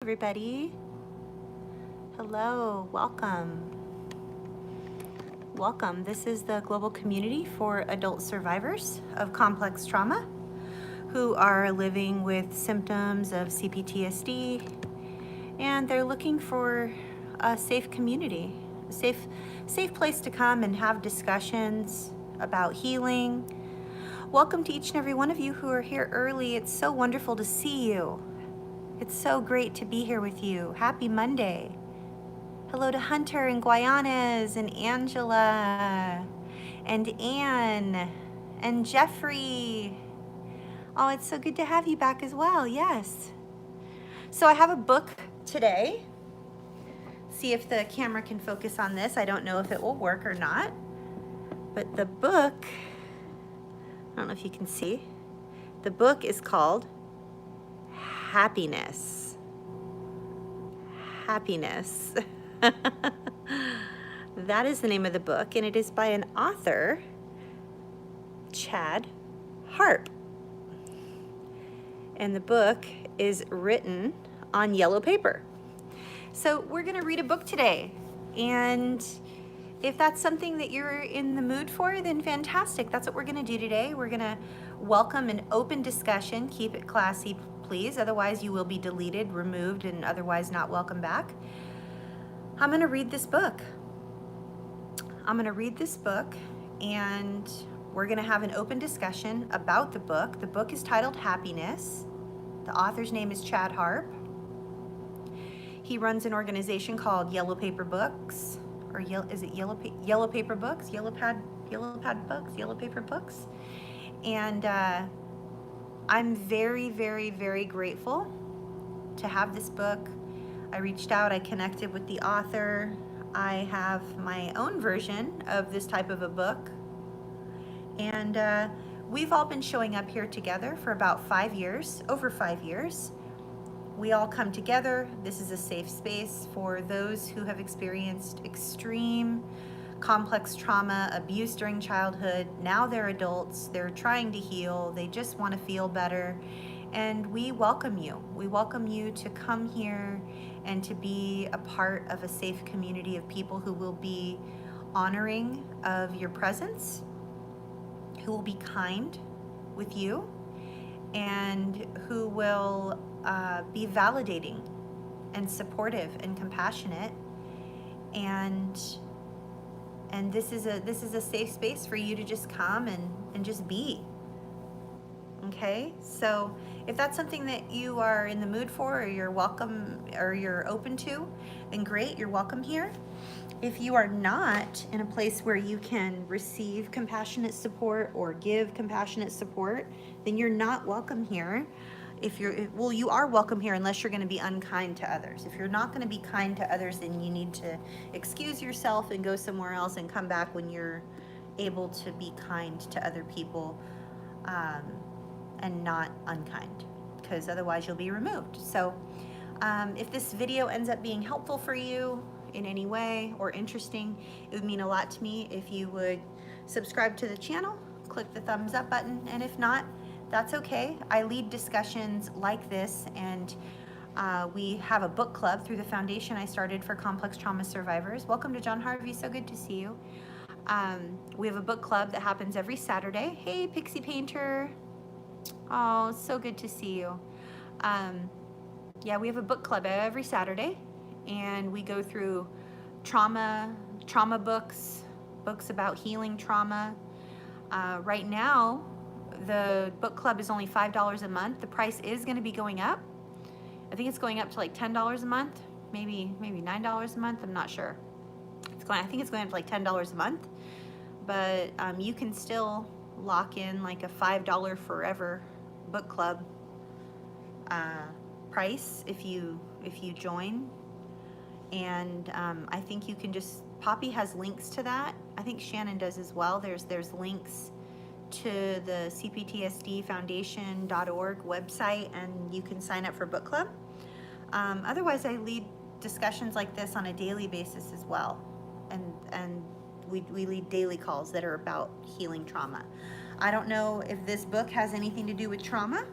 Everybody. Hello, welcome. Welcome. This is the global community for adult survivors of complex trauma who are living with symptoms of CPTSD, and they're looking for a safe community, a safe place to come and have discussions about healing. Welcome to each and every one of you who are here early. It's so wonderful to see you. It's so great to be here with you. Happy Monday. Hello to Hunter and Guayanas and Angela and Anne and Jeffrey. Oh, it's so good to have you back as well. Yes. So I have a book today. See if the camera can focus on this. I don't know if it will work or not. But the book, I don't know if you can see. The book is called Happiness. Happiness. That is the name of the book, and it is by an author, Chad Harp. And the book is written on yellow paper. So we're going to read a book today, and if that's something that you're in the mood for, then fantastic. That's what we're going to do today. We're going to welcome an open discussion. Keep it classy, please. Otherwise, you will be deleted, removed, and otherwise not welcome back. I'm going to read this book. And we're going to have an open discussion about the book. The book is titled Happiness. The author's name is Chad Harp. He runs an organization called Yellow Paper Books, or is it Yellow Paper Books? Yellow Paper Books. And I'm very, very, very grateful to have this book. I reached out, I connected with the author. I have my own version of this type of a book. And we've all been showing up here together for about 5 years, over 5 years. We all come together. This is a safe space for those who have experienced extreme complex trauma, abuse during childhood. Now they're adults, they're trying to heal, they just want to feel better. And we welcome you. We welcome you to come here and to be a part of a safe community of people who will be honoring of your presence, who will be kind with you, and who will be validating and supportive and compassionate. And this is a safe space for you to just come and just be. Okay, so if that's something that you are in the mood for, or you're welcome, or you're open to, then great, you're welcome here. If you are not in a place where you can receive compassionate support or give compassionate support, then you're not welcome here. You are welcome here unless you're going to be unkind to others. If you're not going to be kind to others, then you need to excuse yourself and go somewhere else and come back when you're able to be kind to other people. And not unkind, because otherwise you'll be removed. So if this video ends up being helpful for you in any way or interesting, it would mean a lot to me if you would subscribe to the channel, click the thumbs up button, and if not, that's okay. I lead discussions like this, and we have a book club through the foundation I started for complex trauma survivors. Welcome to John Harvey, so good to see you. We have a book club that happens every Saturday. Hey, Pixie Painter. Oh, so good to see you. Yeah, we have a book club every Saturday, and we go through trauma books about healing trauma. Right now, the book club is only $5 a month. The price is going to be going up. I think it's going up to like $10 a month, maybe $9 a month. I'm not sure. I think it's going up to like $10 a month, but you can still lock in like a $5 forever book club price if you join. And I think you can just, Poppy has links to that. I think Shannon does as well. There's links to the CPTSD Foundation.org website, and you can sign up for book club. Otherwise, I lead discussions like this on a daily basis as well, and we lead daily calls that are about healing trauma. I don't know if this book has anything to do with trauma.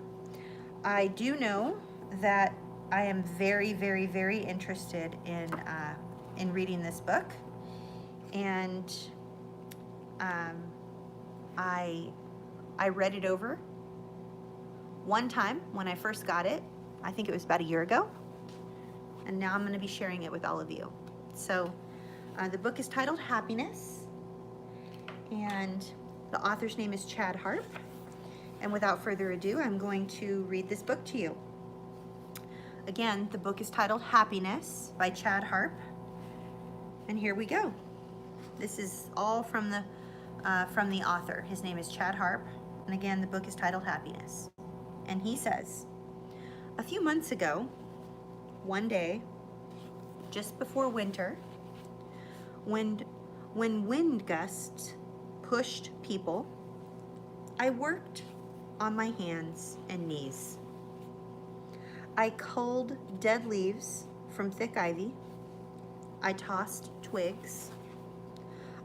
I do know that I am very, very, very interested in reading this book, and um, I read it over one time when I first got it. I think it was about a year ago, and now I'm going to be sharing it with all of you. So the book is titled Happiness, and the author's name is Chad Harp. And without further ado, I'm going to read this book to you. Again, the book is titled Happiness by Chad Harp. And here we go. This is all from the author. His name is Chad Harp. And again, the book is titled Happiness. And he says, a few months ago, one day, just before winter, when wind gusts pushed people, I worked on my hands and knees. I culled dead leaves from thick ivy. I tossed twigs.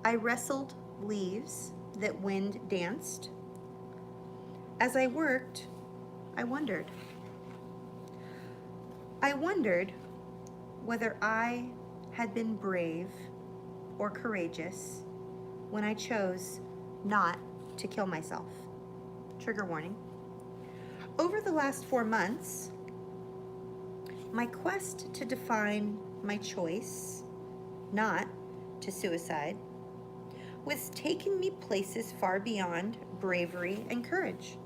I wrestled leaves that wind danced. As I worked, I wondered. I wondered whether I had been brave or courageous when I chose not to kill myself. Trigger warning. Over the last 4 months, my quest to define my choice not to suicide was taking me places far beyond bravery and courage.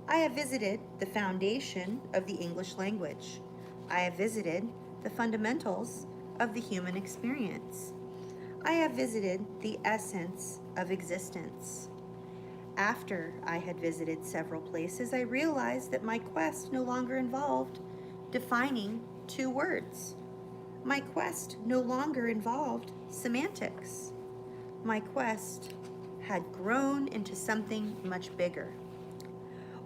I have visited the foundation of the English language. I have visited the fundamentals of the human experience. I have visited the essence of existence. After I had visited several places, I realized that my quest no longer involved defining 2 words. My quest no longer involved semantics. My quest had grown into something much bigger.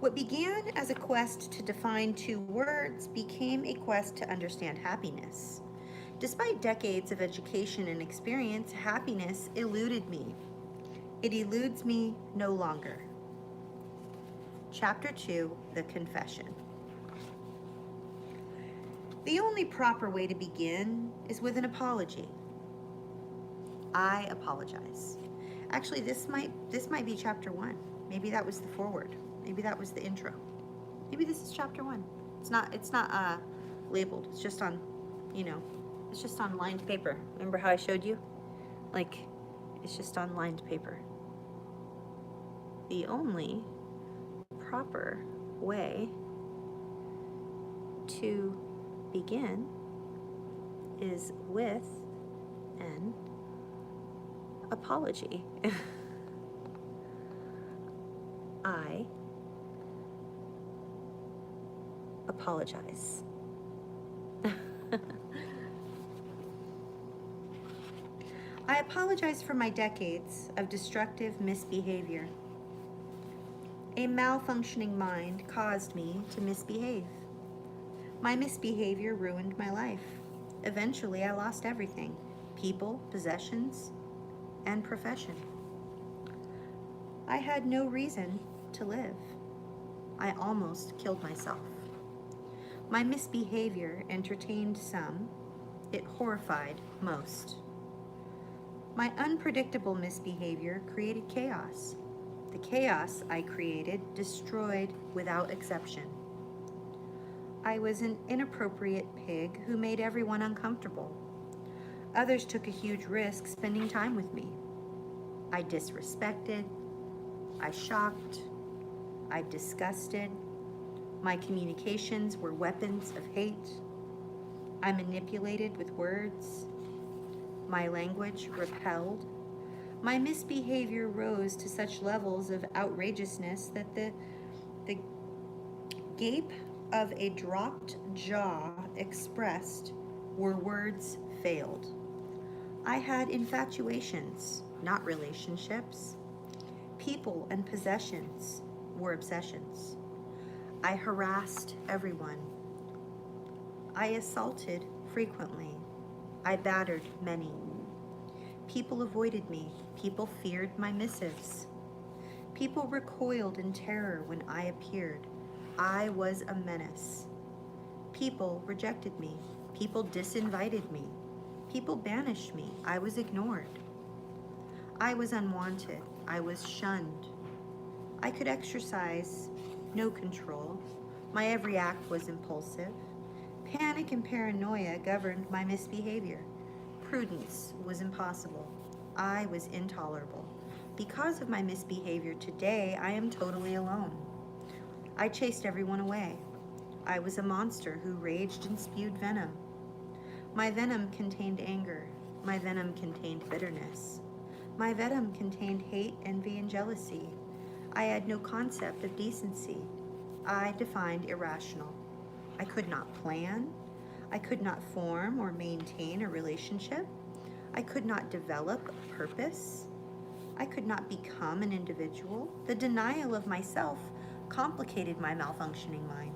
What began as a quest to define 2 words became a quest to understand happiness. Despite decades of education and experience, happiness eluded me. It eludes me no longer. Chapter 2, The Confession. The only proper way to begin is with an apology. I apologize. Actually, this might be chapter 1. Maybe that was the foreword. Maybe that was the intro. Maybe this is chapter 1. It's not labeled. It's just on, it's just on lined paper. Remember how I showed you? Like, it's just on lined paper. The only proper way to begin is with an apology. I apologize. I apologize for my decades of destructive misbehavior. A malfunctioning mind caused me to misbehave. My misbehavior ruined my life. Eventually, I lost everything: people, possessions, and profession. I had no reason to live. I almost killed myself. My misbehavior entertained some. It horrified most. My unpredictable misbehavior created chaos. The chaos I created destroyed without exception. I was an inappropriate pig who made everyone uncomfortable. Others took a huge risk spending time with me. I disrespected, I shocked, I disgusted. My communications were weapons of hate. I manipulated with words. My language repelled. My misbehavior rose to such levels of outrageousness that the gape of a dropped jaw expressed where words failed. I had infatuations, not relationships. People and possessions were obsessions. I harassed everyone. I assaulted frequently. I battered many. People avoided me. People feared my missives. People recoiled in terror when I appeared. I was a menace. People rejected me. People disinvited me. People banished me. I was ignored. I was unwanted. I was shunned. I could exercise no control. My every act was impulsive. Panic and paranoia governed my misbehavior. Prudence was impossible. I was intolerable. Because of my misbehavior today, I am totally alone. I chased everyone away. I was a monster who raged and spewed venom. My venom contained anger. My venom contained bitterness. My venom contained hate, envy, and jealousy. I had no concept of decency. I defined irrational. I could not plan. I could not form or maintain a relationship. I could not develop a purpose. I could not become an individual. The denial of myself complicated my malfunctioning mind.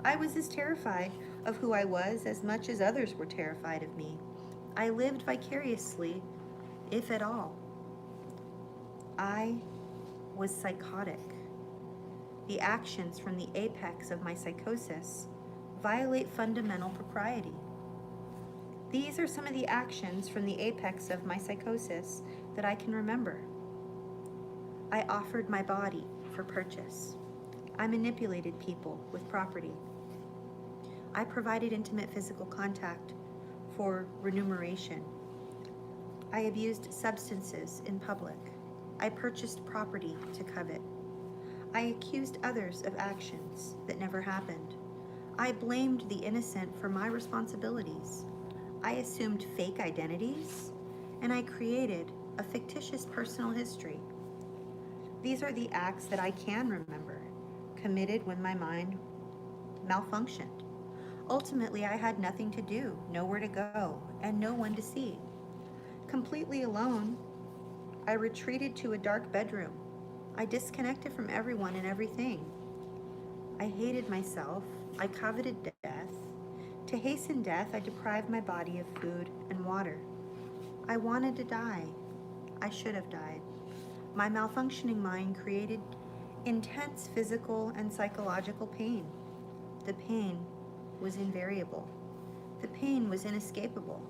I was as terrified of who I was as much as others were terrified of me. I lived vicariously, if at all. I was psychotic. The actions from the apex of my psychosis violate fundamental propriety. These are some of the actions from the apex of my psychosis that I can remember. I offered my body for purchase. I manipulated people with property. I provided intimate physical contact for remuneration. I abused substances in public. I purchased property to covet. I accused others of actions that never happened. I blamed the innocent for my responsibilities. I assumed fake identities, and I created a fictitious personal history. These are the acts that I can remember, committed when my mind malfunctioned. Ultimately, I had nothing to do, nowhere to go, and no one to see. Completely alone, I retreated to a dark bedroom. I disconnected from everyone and everything. I hated myself. I coveted death. To hasten death, I deprived my body of food and water. I wanted to die. I should have died. My malfunctioning mind created intense physical and psychological pain. The pain was invariable. The pain was inescapable.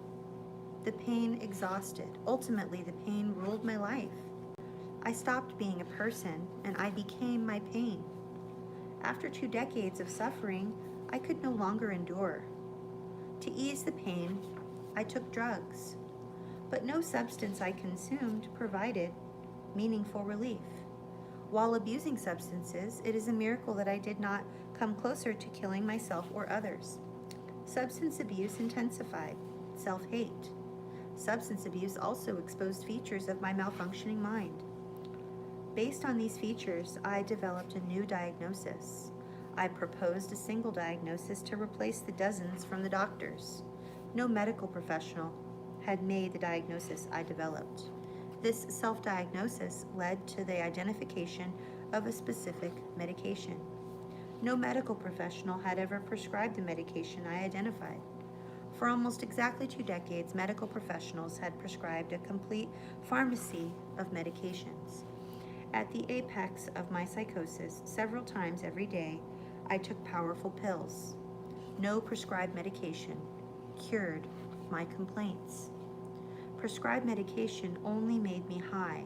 The pain exhausted. Ultimately, the pain ruled my life. I stopped being a person and I became my pain. After 2 decades of suffering, I could no longer endure. To ease the pain, I took drugs, but no substance I consumed provided meaningful relief. While abusing substances, it is a miracle that I did not come closer to killing myself or others. Substance abuse intensified self-hate. Substance abuse also exposed features of my malfunctioning mind. Based on these features, I developed a new diagnosis. I proposed a single diagnosis to replace the dozens from the doctors. No medical professional had made the diagnosis I developed. This self-diagnosis led to the identification of a specific medication. No medical professional had ever prescribed the medication I identified. For almost exactly 2 decades, medical professionals had prescribed a complete pharmacy of medications. At the apex of my psychosis, several times every day, I took powerful pills. No prescribed medication cured my complaints. Prescribed medication only made me high.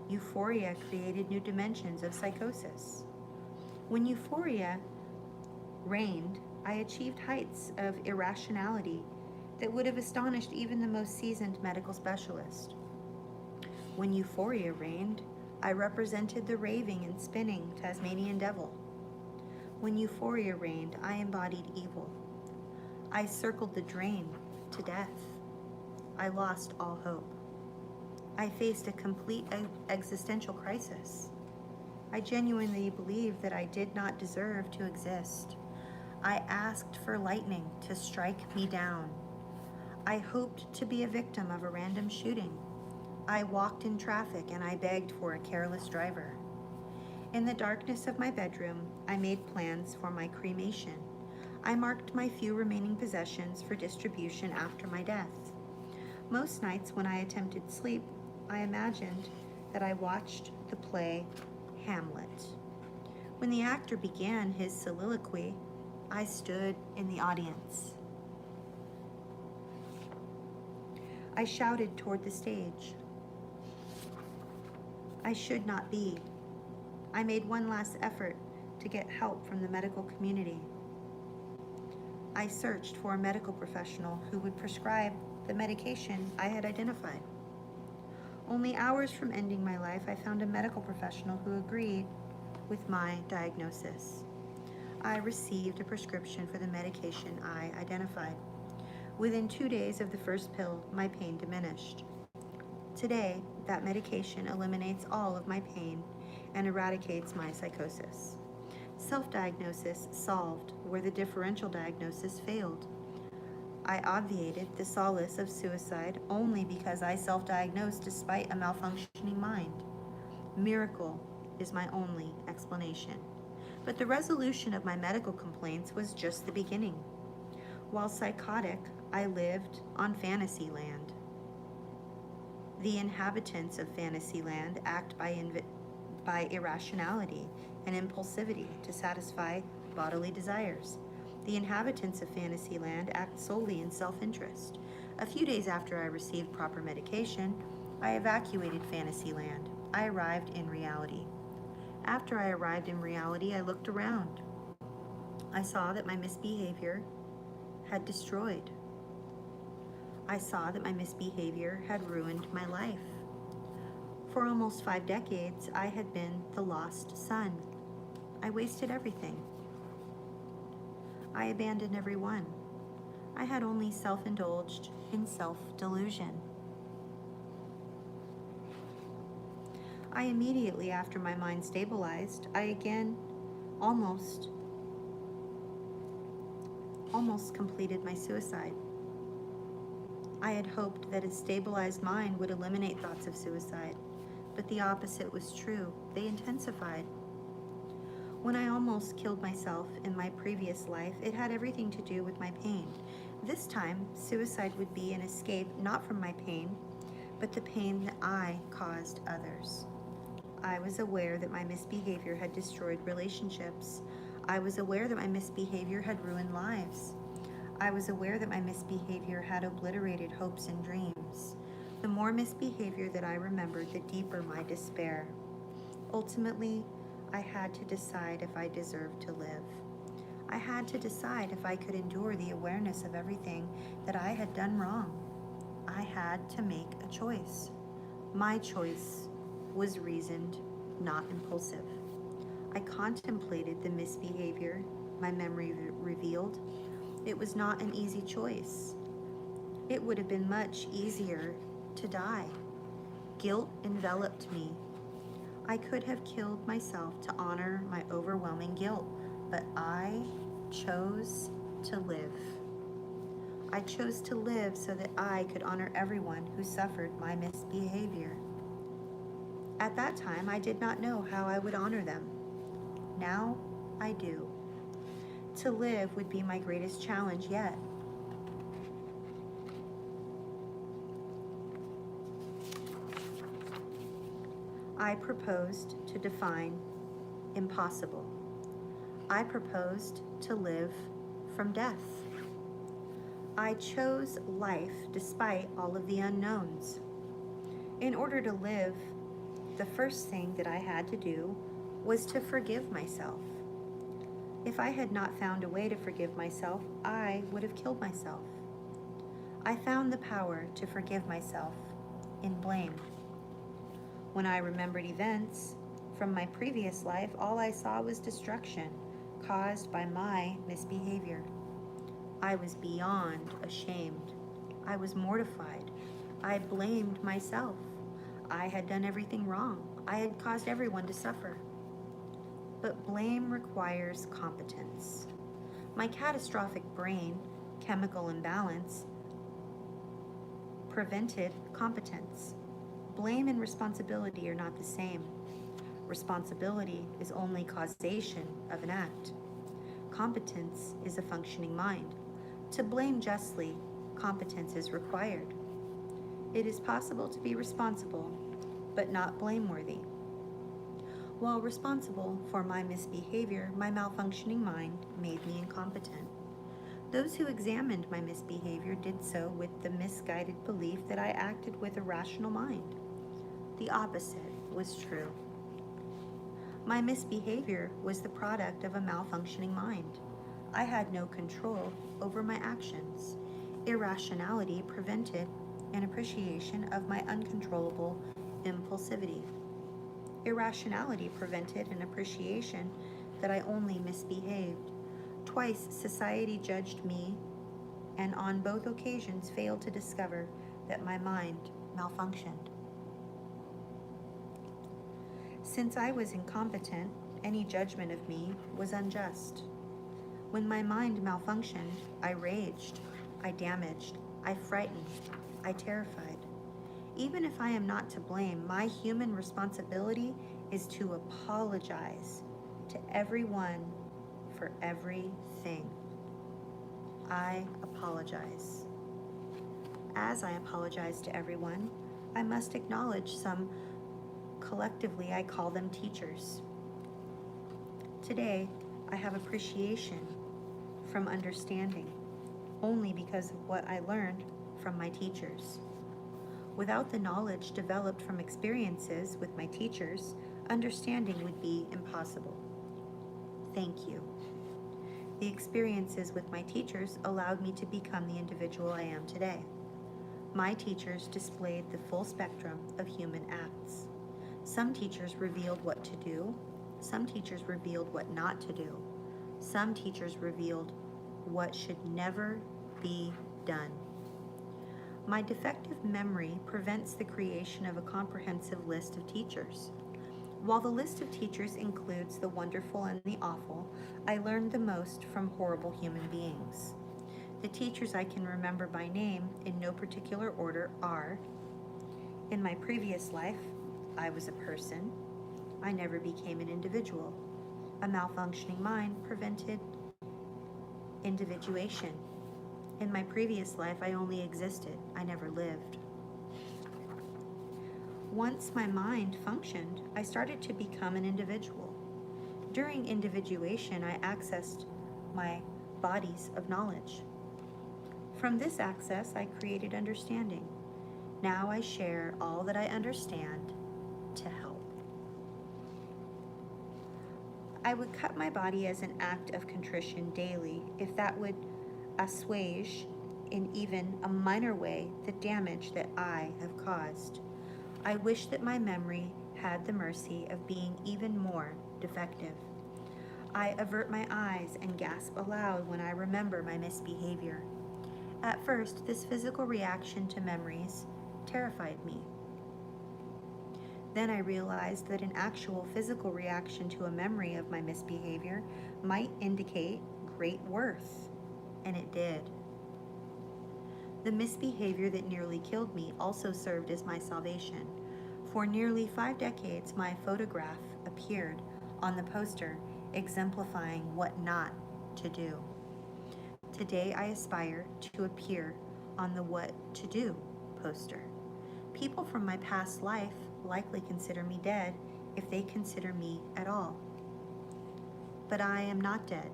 Euphoria created new dimensions of psychosis. When euphoria reigned, I achieved heights of irrationality that would have astonished even the most seasoned medical specialist. When euphoria reigned, I represented the raving and spinning Tasmanian devil. When euphoria reigned, I embodied evil. I circled the drain to death. I lost all hope. I faced a complete existential crisis. I genuinely believed that I did not deserve to exist. I asked for lightning to strike me down. I hoped to be a victim of a random shooting. I walked in traffic and I begged for a careless driver. In the darkness of my bedroom, I made plans for my cremation. I marked my few remaining possessions for distribution after my death. Most nights when I attempted sleep, I imagined that I watched the play Hamlet. When the actor began his soliloquy, I stood in the audience. I shouted toward the stage. I should not be. I made one last effort to get help from the medical community. I searched for a medical professional who would prescribe the medication I had identified. Only hours from ending my life, I found a medical professional who agreed with my diagnosis. I received a prescription for the medication I identified. Within 2 days of the first pill, my pain diminished. Today, that medication eliminates all of my pain and eradicates my psychosis. Self-diagnosis solved where the differential diagnosis failed. I obviated the solace of suicide only because I self-diagnosed despite a malfunctioning mind. Miracle is my only explanation. But the resolution of my medical complaints was just the beginning. While psychotic, I lived on Fantasyland. The inhabitants of Fantasyland act by irrationality and impulsivity to satisfy bodily desires. The inhabitants of Fantasyland act solely in self-interest. A few days after I received proper medication, I evacuated Fantasyland. I arrived in reality. After I arrived in reality, I looked around. I saw that my misbehavior had destroyed. I saw that my misbehavior had ruined my life. For almost 5 decades, I had been the lost son. I wasted everything. I abandoned everyone. I had only self-indulged in self-delusion. I immediately after my mind stabilized, I again almost completed my suicide. I had hoped that a stabilized mind would eliminate thoughts of suicide, but the opposite was true. They intensified. When I almost killed myself in my previous life, it had everything to do with my pain. This time, suicide would be an escape not from my pain, but the pain that I caused others. I was aware that my misbehavior had destroyed relationships. I was aware that my misbehavior had ruined lives. I was aware that my misbehavior had obliterated hopes and dreams. The more misbehavior that I remembered, the deeper my despair. Ultimately, I had to decide if I deserved to live. I had to decide if I could endure the awareness of everything that I had done wrong. I had to make a choice. My choice was reasoned, not impulsive. I contemplated the misbehavior my memory revealed. It was not an easy choice. It would have been much easier to die. Guilt enveloped me. I could have killed myself to honor my overwhelming guilt, but I chose to live. I chose to live so that I could honor everyone who suffered my misbehavior. At that time, I did not know how I would honor them. Now, I do. To live would be my greatest challenge yet. I proposed to define impossible. I proposed to live from death. I chose life despite all of the unknowns. In order to live, the first thing that I had to do was to forgive myself. If I had not found a way to forgive myself, I would have killed myself. I found the power to forgive myself in blame. When I remembered events from my previous life, all I saw was destruction caused by my misbehavior. I was beyond ashamed. I was mortified. I blamed myself. I had done everything wrong. I had caused everyone to suffer. But blame requires competence. My catastrophic brain chemical imbalance prevented competence. Blame and responsibility are not the same. Responsibility is only causation of an act. Competence is a functioning mind. To blame justly, competence is required. It is possible to be responsible, but not blameworthy. While responsible for my misbehavior, my malfunctioning mind made me incompetent. Those who examined my misbehavior did so with the misguided belief that I acted with a rational mind. The opposite was true. My misbehavior was the product of a malfunctioning mind. I had no control over my actions. Irrationality prevented an appreciation of my uncontrollable impulsivity. Irrationality prevented an appreciation that I only misbehaved. Twice society judged me, and on both occasions failed to discover that my mind malfunctioned. Since I was incompetent, any judgment of me was unjust. When my mind malfunctioned, I raged, I damaged, I frightened, I terrified. Even if I am not to blame, my human responsibility is to apologize to everyone for everything. I apologize. As I apologize to everyone, I must acknowledge some. Collectively, I call them teachers. Today, I have appreciation from understanding only because of what I learned from my teachers. Without the knowledge developed from experiences with my teachers, understanding would be impossible. Thank you. The experiences with my teachers allowed me to become the individual I am today. My teachers displayed the full spectrum of human acts. Some teachers revealed what to do. Some teachers revealed what not to do. Some teachers revealed what should never be done. My defective memory prevents the creation of a comprehensive list of teachers. While the list of teachers includes the wonderful and the awful, I learned the most from horrible human beings. The teachers I can remember by name in no particular order are: in my previous life, I was a person. I never became an individual. A malfunctioning mind prevented individuation. In my previous life, I only existed. I never lived. Once my mind functioned, I started to become an individual. During individuation, I accessed my bodies of knowledge. From this access, I created understanding. Now I share all that I understand to help. I would cut my body as an act of contrition daily if that would assuage in even a minor way the damage that I have caused. I wish that my memory had the mercy of being even more defective. I avert my eyes and gasp aloud when I remember my misbehavior. At first, this physical reaction to memories terrified me. Then I realized that an actual physical reaction to a memory of my misbehavior might indicate great worth, and it did. The misbehavior that nearly killed me also served as my salvation. For nearly 5 decades, my photograph appeared on the poster exemplifying what not to do. Today I aspire to appear on the what to do poster. People from my past life likely consider me dead if they consider me at all. But I am not dead.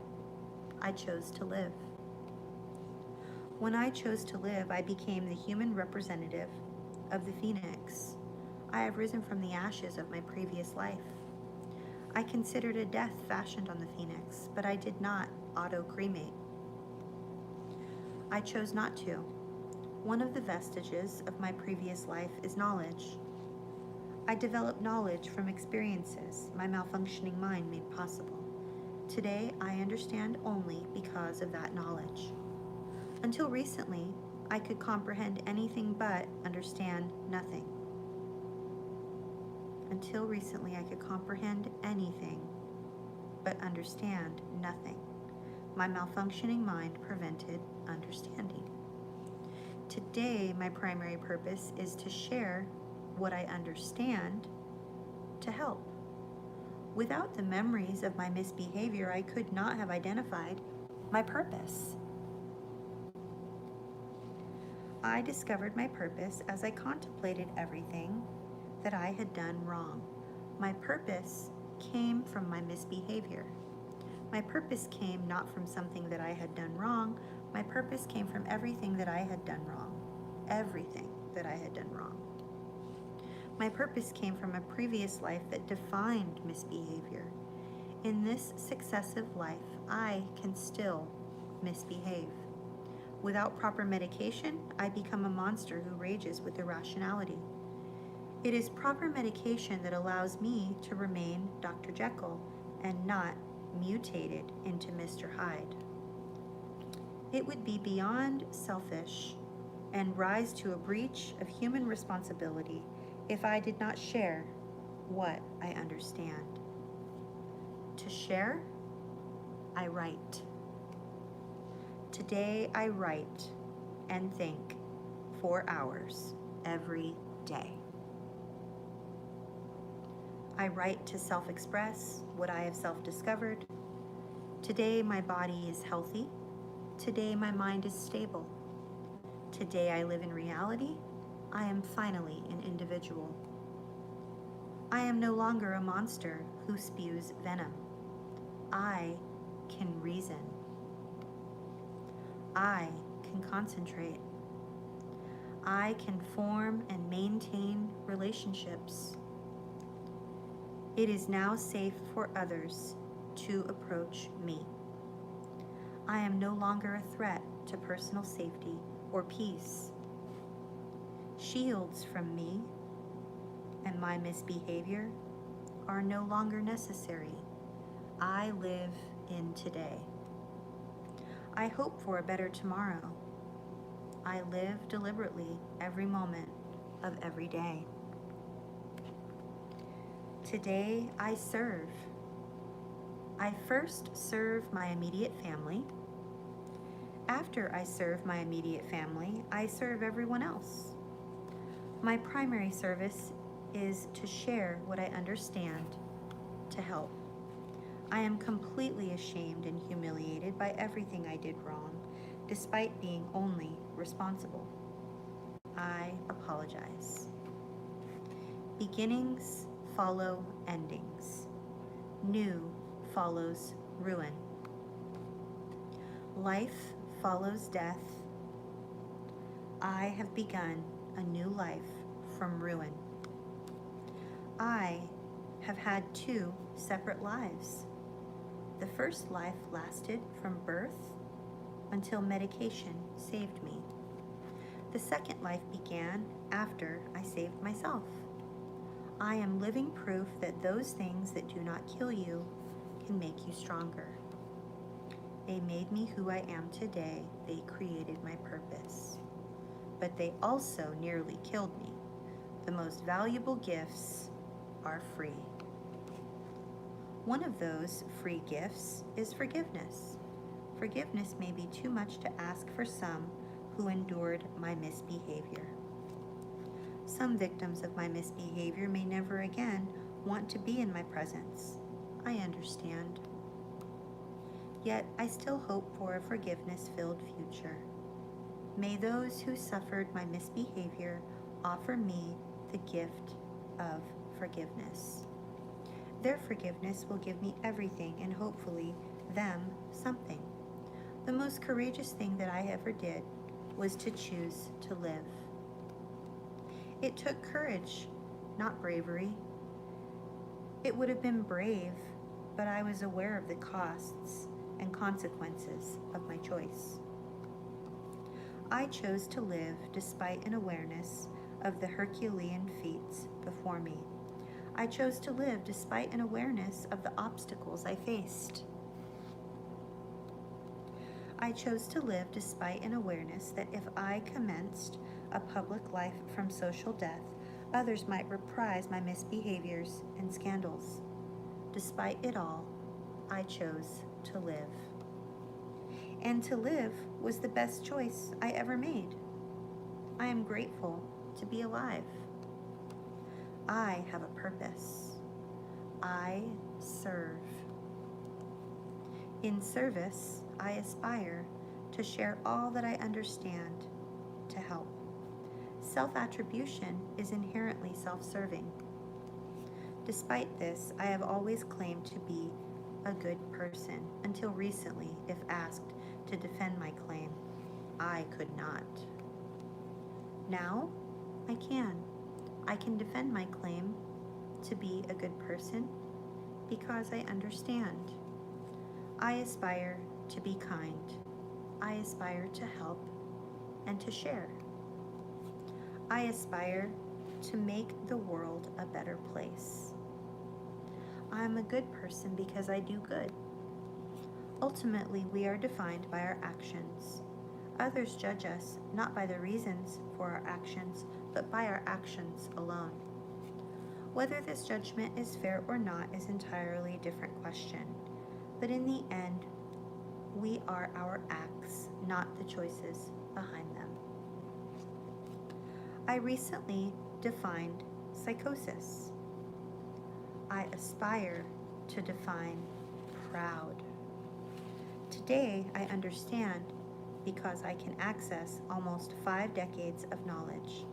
I chose to live. When I chose to live, I became the human representative of the phoenix. I have risen from the ashes of my previous life. I considered a death fashioned on the phoenix, but I did not auto-cremate. I chose not to. One of the vestiges of my previous life is knowledge. I developed knowledge from experiences my malfunctioning mind made possible. Today, I understand only because of that knowledge. Until recently, I could comprehend anything but understand nothing. Until recently, I could comprehend anything but understand nothing. My malfunctioning mind prevented understanding. Today, my primary purpose is to share what I understand to help. Without the memories of my misbehavior, I could not have identified my purpose. I discovered my purpose as I contemplated everything that I had done wrong. My purpose came from my misbehavior. My purpose came not from something that I had done wrong. My purpose came from everything that I had done wrong. Everything that I had done wrong. My purpose came from a previous life that defined misbehavior. In this successive life, I can still misbehave. Without proper medication, I become a monster who rages with irrationality. It is proper medication that allows me to remain Dr. Jekyll and not mutated into Mr. Hyde. It would be beyond selfish and rise to a breach of human responsibility if I did not share what I understand. To share, I write. Today I write and think 4 hours every day. I write to self-express what I have self-discovered. Today my body is healthy. Today my mind is stable. Today I live in reality. I am finally an individual. I am no longer a monster who spews venom. I can reason. I can concentrate. I can form and maintain relationships. It is now safe for others to approach me. I am no longer a threat to personal safety or peace. Shields from me and my misbehavior are no longer necessary. I live in today. I hope for a better tomorrow. I live deliberately every moment of every day. Today I serve. I first serve my immediate family. After I serve my immediate family, I serve everyone else. My primary service is to share what I understand, to help. I am completely ashamed and humiliated by everything I did wrong, despite being only responsible. I apologize. Beginnings follow endings. New follows ruin. Life follows death. I have begun a new life from ruin. I have had 2 separate lives. The first life lasted from birth until medication saved me. The second life began after I saved myself. I am living proof that those things that do not kill you can make you stronger. They made me who I am today. They created my purpose. But they also nearly killed me. The most valuable gifts are free. One of those free gifts is forgiveness. Forgiveness may be too much to ask for some who endured my misbehavior. Some victims of my misbehavior may never again want to be in my presence. I understand. Yet I still hope for a forgiveness-filled future. May those who suffered my misbehavior offer me the gift of forgiveness. Their forgiveness will give me everything and hopefully them something. The most courageous thing that I ever did was to choose to live. It took courage, not bravery. It would have been brave, but I was aware of the costs and consequences of my choice. I chose to live despite an awareness of the Herculean feats before me. I chose to live despite an awareness of the obstacles I faced. I chose to live despite an awareness that if I commenced a public life from social death, others might reprise my misbehaviors and scandals. Despite it all, I chose to live. And to live was the best choice I ever made. I am grateful to be alive. I have a purpose. I serve. In service, I aspire to share all that I understand to help. Self-attribution is inherently self-serving. Despite this, I have always claimed to be a good person until recently, if asked to defend my claim, I could not. Now, I can. I can defend my claim to be a good person because I understand. I aspire to be kind. I aspire to help and to share. I aspire to make the world a better place. I am a good person because I do good. Ultimately, we are defined by our actions. Others judge us not by the reasons for our actions, but by our actions alone. Whether this judgment is fair or not is entirely a different question. But in the end, we are our acts, not the choices behind them. I recently defined psychosis. I aspire to define proud. Today, I understand because I can access almost 5 decades of knowledge.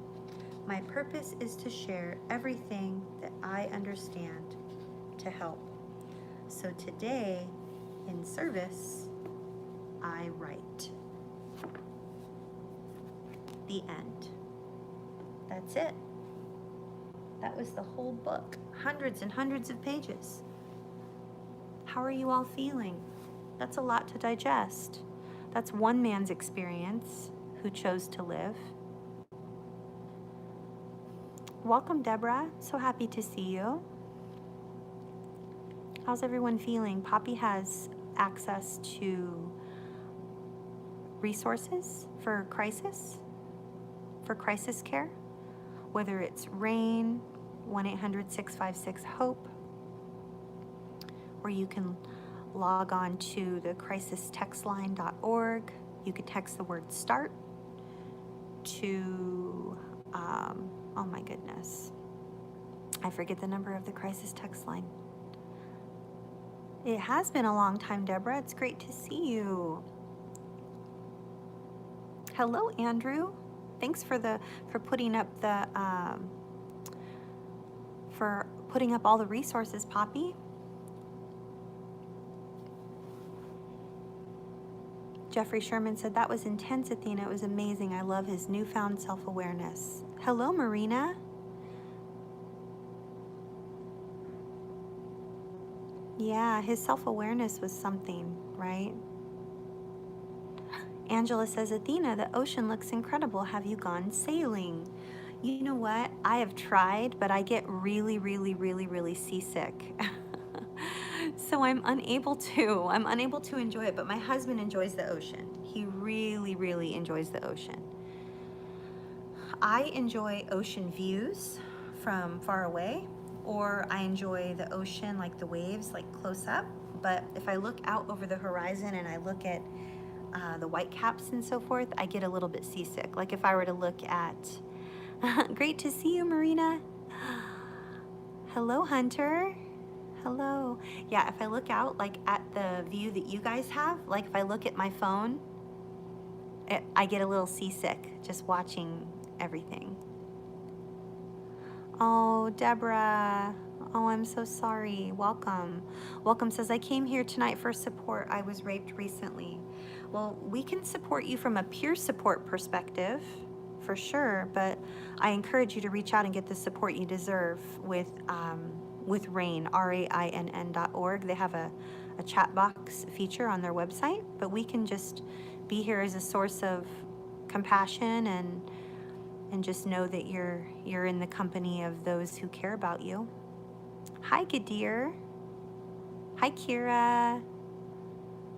My purpose is to share everything that I understand to help. So today, in service, I write. The end. That's it. That was the whole book, hundreds and hundreds of pages. How are you all feeling? That's a lot to digest. That's one man's experience who chose to live. Welcome, Deborah. So happy to see you. How's everyone feeling? Poppy has access to resources for crisis care, whether it's RAIN, 1-800-656-HOPE, or you can log on to the crisistextline.org. You could text the word START to, oh my goodness, I forget the number of the crisis text line. It has been a long time, Deborah. It's great to see you. Hello, Andrew. Thanks for putting up all the resources, Poppy. Jeffrey Sherman said, that was intense, Athena. It was amazing. I love his newfound self-awareness. Hello, Marina. Yeah, his self-awareness was something, right? Angela says, Athena, the ocean looks incredible. Have you gone sailing? You know what? I have tried, but I get really, really, really, really seasick. So I'm unable to enjoy it, but my husband enjoys the ocean. He really, really enjoys the ocean. I enjoy ocean views from far away, or I enjoy the ocean, like the waves, like close up. But if I look out over the horizon and I look at the white caps and so forth, I get a little bit seasick. Like if I were to look at, great to see you, Marina. Hello, Hunter. Hello. Yeah, if I look out like at the view that you guys have, like if I look at my phone, I get a little seasick just watching everything. Oh, Deborah. Oh, I'm so sorry. Welcome. Welcome says, I came here tonight for support. I was raped recently. Well, we can support you from a peer support perspective, for sure, but I encourage you to reach out and get the support you deserve with RAIN, RAINN.org. They have a chat box feature on their website, but we can just be here as a source of compassion and just know that you're in the company of those who care about you. Hi, Gadir. Hi, Kira.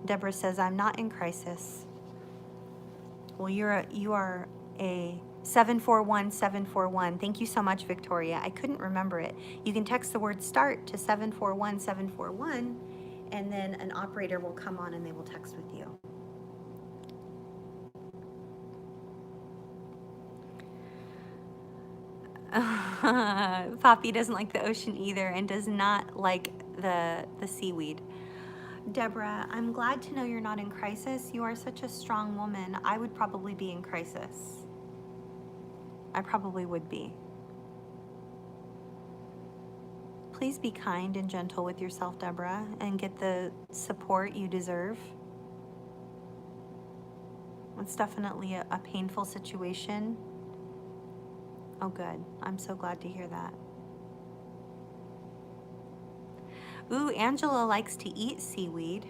Deborah says, I'm not in crisis. Well, you are a 741-741. Thank you so much, Victoria. I couldn't remember it. You can text the word START to 741-741, and then an operator will come on and they will text with you. Poppy doesn't like the ocean either and does not like the seaweed. Deborah, I'm glad to know you're not in crisis. You are such a strong woman. I would probably be in crisis. I probably would be. Please be kind and gentle with yourself, Deborah, and get the support you deserve. It's definitely a painful situation. Oh, good. I'm so glad to hear that. Ooh, Angela likes to eat seaweed.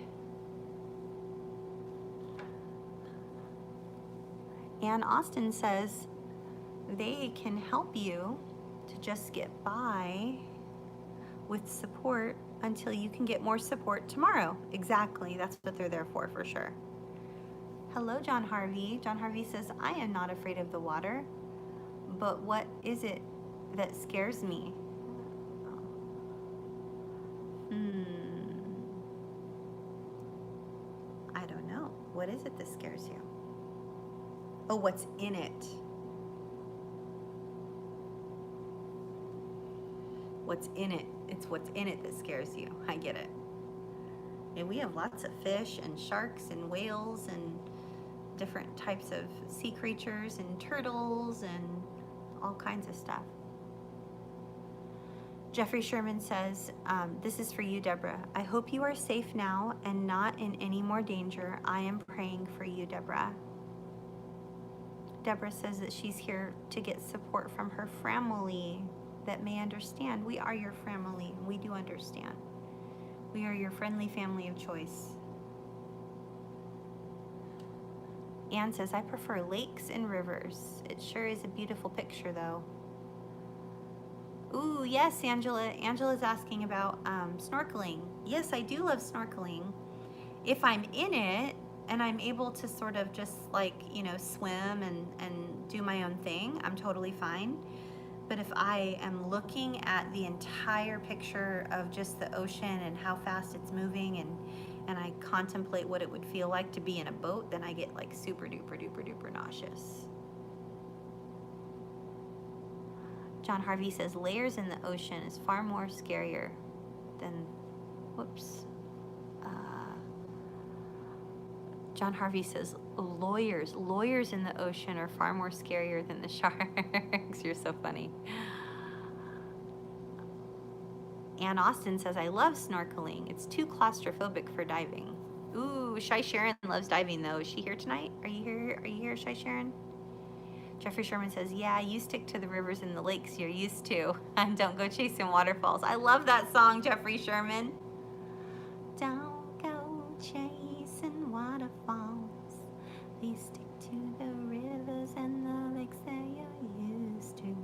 Ann Austin says they can help you to just get by with support until you can get more support tomorrow. Exactly. That's what they're there for sure. Hello, John Harvey. John Harvey says, I am not afraid of the water, but what is it that scares me? I don't know. What is it that scares you? Oh, what's in it? What's in it? It's what's in it that scares you. I get it. And we have lots of fish and sharks and whales and different types of sea creatures and turtles and all kinds of stuff. Jeffrey Sherman says, this is for you, Deborah. I hope you are safe now and not in any more danger. I am praying for you, Deborah. Deborah says that she's here to get support from her family that may understand. We are your family. We do understand. We are your friendly family of choice. Anne says, I prefer lakes and rivers. It sure is a beautiful picture, though. Ooh, yes, Angela. Angela's asking about snorkeling. Yes, I do love snorkeling. If I'm in it and I'm able to sort of just like, swim and do my own thing, I'm totally fine. But if I am looking at the entire picture of just the ocean and how fast it's moving and I contemplate what it would feel like to be in a boat, then I get like super duper duper duper nauseous. John Harvey says layers in the ocean is far more scarier than, whoops. John Harvey says lawyers in the ocean are far more scarier than the sharks. You're so funny. Ann Austin says, I love snorkeling. It's too claustrophobic for diving. Ooh, Shy Sharon loves diving though. Is she here tonight? Are you here? Are you here, Shy Sharon? Jeffrey Sherman says, yeah, you stick to the rivers and the lakes you're used to and don't go chasing waterfalls. I love that song, Jeffrey Sherman. Don't go chasing waterfalls. Please stick to the rivers and the lakes that you're used to.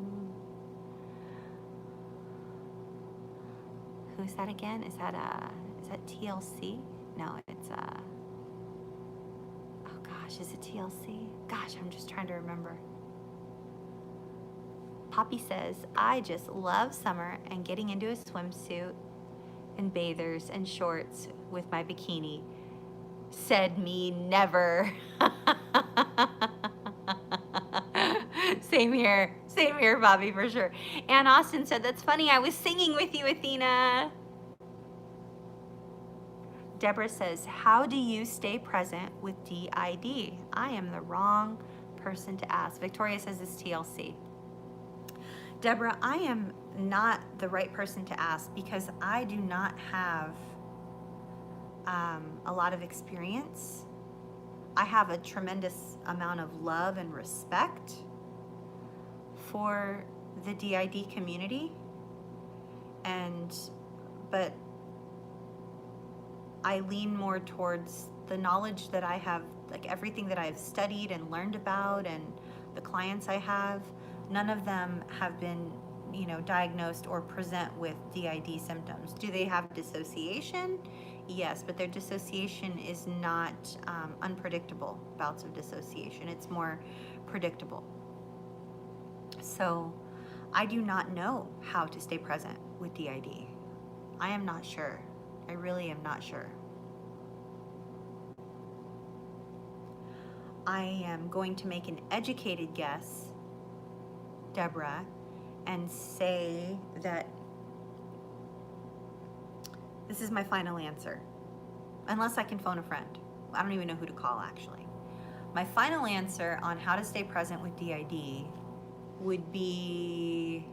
Who's that again? Is that TLC? No, it's oh gosh, is it TLC? Gosh, I'm just trying to remember. Poppy says, I just love summer and getting into a swimsuit and bathers and shorts with my bikini. Said me never. Same here, Bobby, for sure. Ann Austin said, that's funny, I was singing with you, Athena. Deborah says, how do you stay present with DID? I am the wrong person to ask. Victoria says it's TLC. Deborah, I am not the right person to ask because I do not have a lot of experience. I have a tremendous amount of love and respect for the DID community, but I lean more towards the knowledge that I have, like everything that I've studied and learned about and the clients I have, none of them have been, diagnosed or present with DID symptoms. Do they have dissociation? Yes, but their dissociation is not unpredictable bouts of dissociation. It's more predictable. So I do not know how to stay present with DID. I am not sure. I really am not sure. I am going to make an educated guess, Deborah, and say that this is my final answer. Unless I can phone a friend. I don't even know who to call, actually. My final answer on how to stay present with DID would be,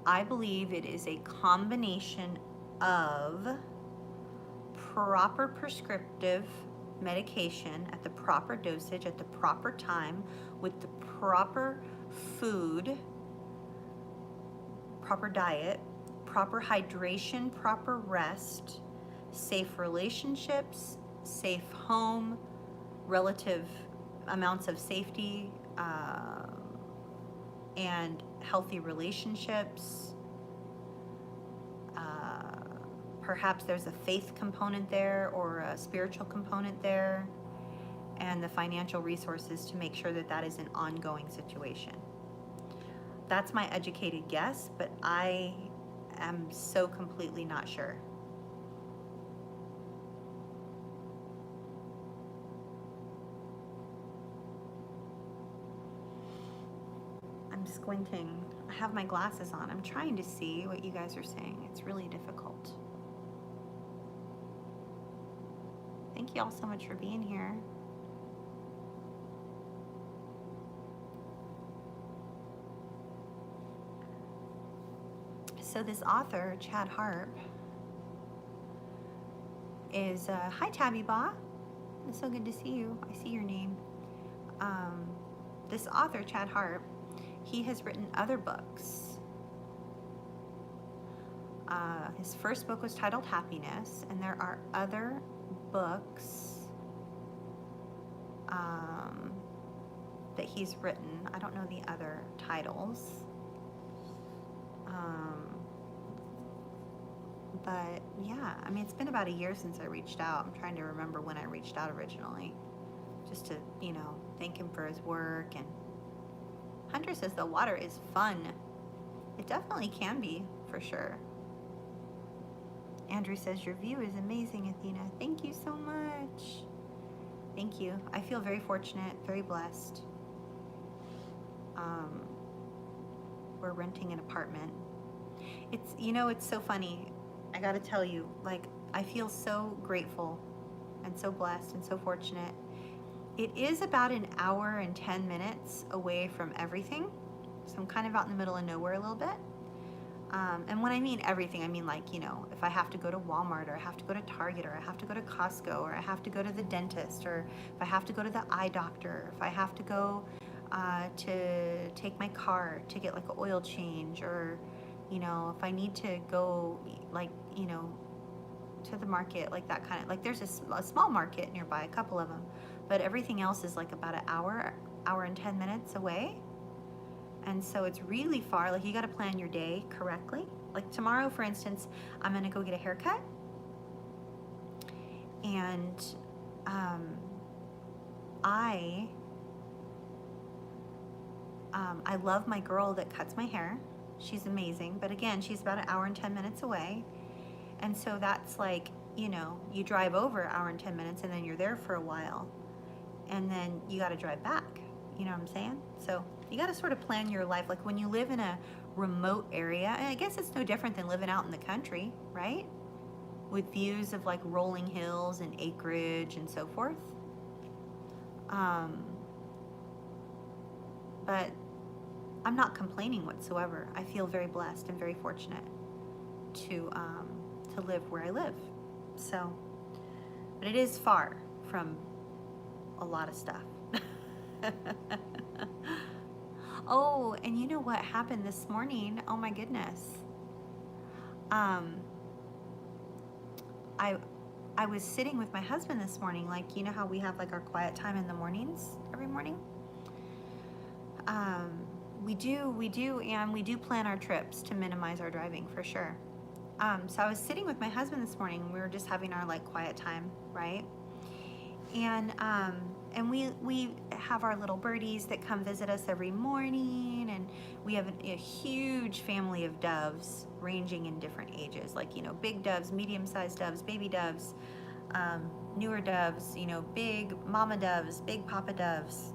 I believe it is a combination of proper prescriptive medication at the proper dosage, at the proper time, with the proper food, proper diet, proper hydration, proper rest, safe relationships, safe home, relative amounts of safety, and healthy relationships. Perhaps there's a faith component there or a spiritual component there, and the financial resources to make sure that that is an ongoing situation. That's my educated guess, but I am so completely not sure. I'm squinting. I have my glasses on. I'm trying to see what you guys are saying. It's really difficult. Thank you all so much for being here. So this author, Chad Harp, is, hi Tabby Ba. It's so good to see you. I see your name. This author, Chad Harp, he has written other books. His first book was titled Happiness, and there are other books that he's written. I don't know the other titles. But yeah, I mean, it's been about a year since I reached out. I'm trying to remember when I reached out originally, just to, you know, thank him for his work. And Hunter says the water is fun. It definitely can be, for sure. Andrew says your view is amazing, Athena. Thank you so much. Thank you. I feel very fortunate, very blessed. We're renting an apartment. It's, you know, it's so funny. I gotta tell you, like, I feel so grateful and so blessed and so fortunate. It is about an hour and 10 minutes away from everything. So I'm kind of out in the middle of nowhere a little bit. And when I mean everything, I mean, like, you know, if I have to go to Walmart, or I have to go to Target, or I have to go to Costco, or I have to go to the dentist, or if I have to go to the eye doctor, if I have to go to take my car to get like an oil change, or, you know, if I need to go, like, you know, to the market, like that kind of, like, there's a small market nearby, a couple of them, but everything else is like about an hour and 10 minutes away. And so it's really far. Like, you got to plan your day correctly. Like tomorrow, for instance, I'm going to go get a haircut. And I love my girl that cuts my hair. She's amazing. But again, she's about an hour and 10 minutes away. And so that's like, you know, you drive over an hour and 10 minutes and then you're there for a while. And then you got to drive back. You know what I'm saying? So you got to sort of plan your life. Like when you live in a remote area, and I guess it's no different than living out in the country, right? With views of like rolling hills and acreage and so forth. But I'm not complaining whatsoever. I feel very blessed and very fortunate to live where I live. So, but it is far from a lot of stuff. Oh, and you know what happened this morning? Oh my goodness. I was sitting with my husband this morning, like, you know how we have like our quiet time in the mornings every morning? We do, and we do plan our trips to minimize our driving for sure. So I was sitting with my husband this morning, and we were just having our like quiet time, right? And we have our little birdies that come visit us every morning, and we have a huge family of doves ranging in different ages, like, you know, big doves, medium-sized doves, baby doves, newer doves, you know, big mama doves, big papa doves,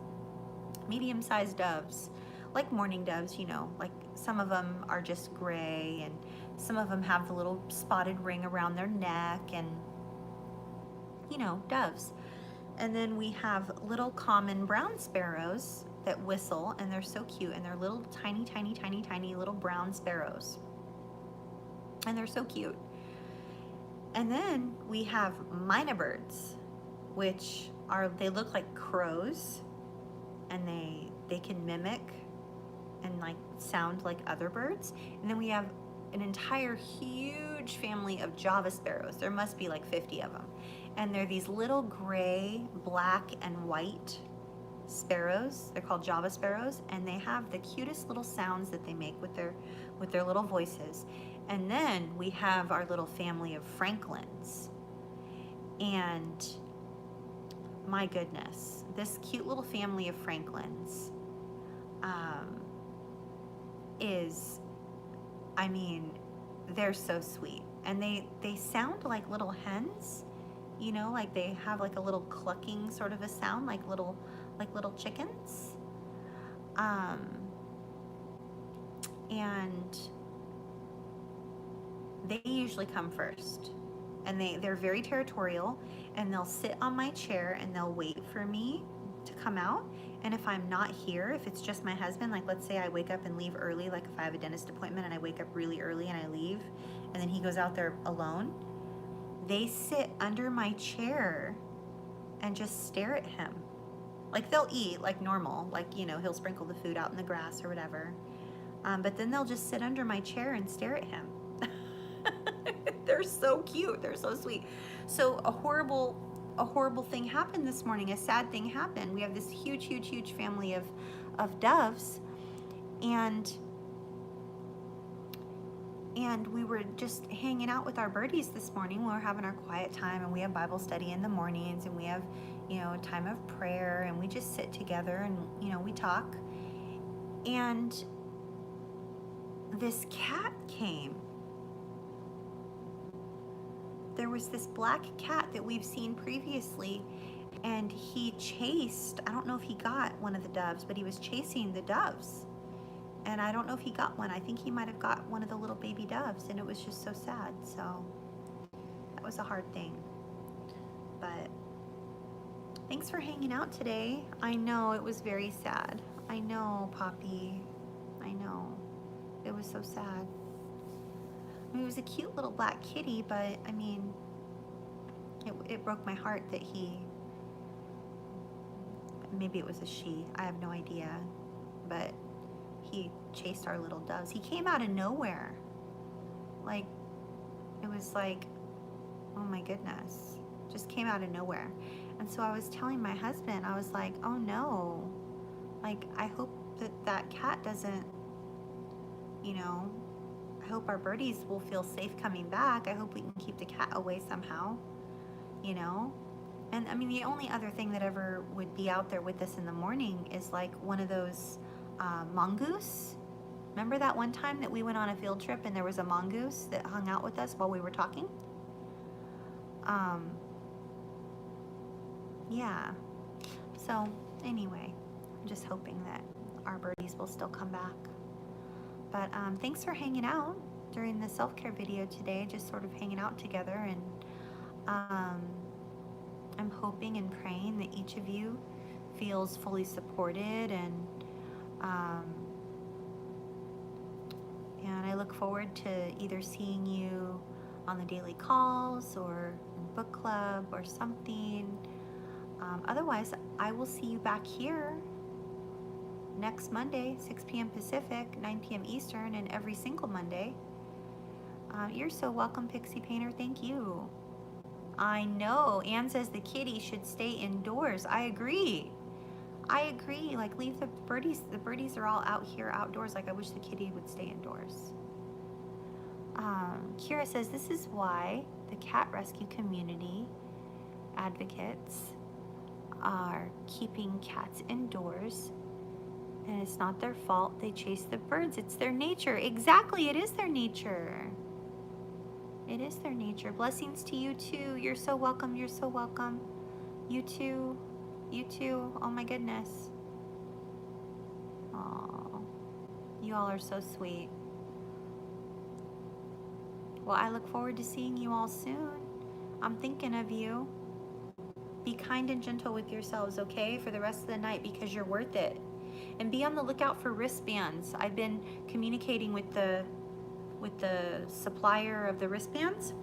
medium-sized doves, like mourning doves, you know, like some of them are just gray, and some of them have the little spotted ring around their neck, and, you know, doves. And then we have little common brown sparrows that whistle, and they're so cute, and they're little tiny, tiny, tiny, tiny little brown sparrows. And they're so cute. And then we have mynah birds, which they look like crows, and they can mimic and like sound like other birds. And then we have an entire huge family of Java sparrows. There must be like 50 of them. And they're these little gray, black, and white sparrows. They're called Java sparrows, and they have the cutest little sounds that they make with their little voices. And then we have our little family of francolins. And my goodness, this cute little family of francolins they're so sweet. And they sound like little hens, like they have like a little clucking sort of a sound, like little chickens. And they usually come first. And they're very territorial, and they'll sit on my chair and they'll wait for me to come out. And if I'm not here, if it's just my husband, like let's say I wake up and leave early, like if I have a dentist appointment and I wake up really early and I leave, and then he goes out there alone, they sit under my chair and just stare at him. Like they'll eat like normal, like, he'll sprinkle the food out in the grass or whatever. But then they'll just sit under my chair and stare at him. They're so cute. They're so sweet. So a horrible thing happened this morning. A sad thing happened. We have this huge, huge, huge family of doves, and we were just hanging out with our birdies this morning. We were having our quiet time, and we have Bible study in the mornings, and we have, a time of prayer, and we just sit together and, we talk. And this cat came. There was this black cat that we've seen previously, and he chased, I don't know if he got one of the doves, but he was chasing the doves. And I don't know if he got one. I think he might have got one of the little baby doves, and it was just so sad. So that was a hard thing. But thanks for hanging out today. I know it was very sad. I know, Poppy. I know. It was so sad. It was a cute little black kitty, but it broke my heart that maybe it was a she, I have no idea, but he chased our little doves. He came out of nowhere. Like, it was like, oh my goodness, just came out of nowhere. And so I was telling my husband, I was like, oh no, like, I hope that cat doesn't, I hope our birdies will feel safe coming back. I hope we can keep the cat away somehow, And the only other thing that ever would be out there with us in the morning is like one of those mongoose. Remember that one time that we went on a field trip and there was a mongoose that hung out with us while we were talking? Yeah. So anyway, I'm just hoping that our birdies will still come back. But thanks for hanging out during the self-care video today, just sort of hanging out together. And I'm hoping and praying that each of you feels fully supported, and I look forward to either seeing you on the daily calls or in book club or something. Otherwise, I will see you back here next Monday, 6 p.m. Pacific, 9 p.m. Eastern, and every single Monday. You're so welcome, Pixie Painter. Thank you. I know. Anne says the kitty should stay indoors. I agree. Like, leave the birdies. The birdies are all out here outdoors. Like, I wish the kitty would stay indoors. Kira says this is why the cat rescue community advocates are keeping cats indoors. And it's not their fault. They chase the birds. It's their nature. Exactly. It is their nature. It is their nature. Blessings to you too. You're so welcome. You're so welcome. You too. You too. Oh my goodness. Oh, you all are so sweet. Well, I look forward to seeing you all soon. I'm thinking of you. Be kind and gentle with yourselves, okay, for the rest of the night, because you're worth it. And be on the lookout for wristbands. I've been communicating with the supplier of the wristbands,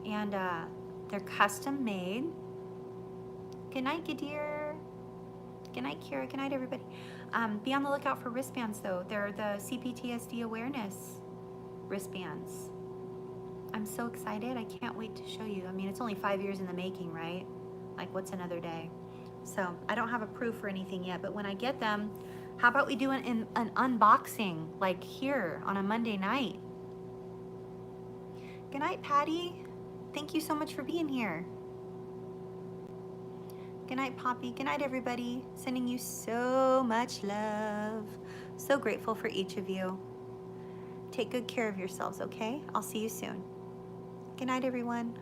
and they're custom made. Good night, Gadir. Good night, Kira. Good night, everybody. Be on the lookout for wristbands, though. They're the CPTSD awareness wristbands. I'm so excited. I can't wait to show you. I mean, it's only 5 years in the making, right? Like, what's another day? So I don't have a proof or anything yet, but when I get them, how about we do an unboxing, like here on a Monday night? Good night, Patty. Thank you so much for being here. Good night, Poppy. Good night, everybody. Sending you so much love. So grateful for each of you. Take good care of yourselves, okay? I'll see you soon. Good night, everyone.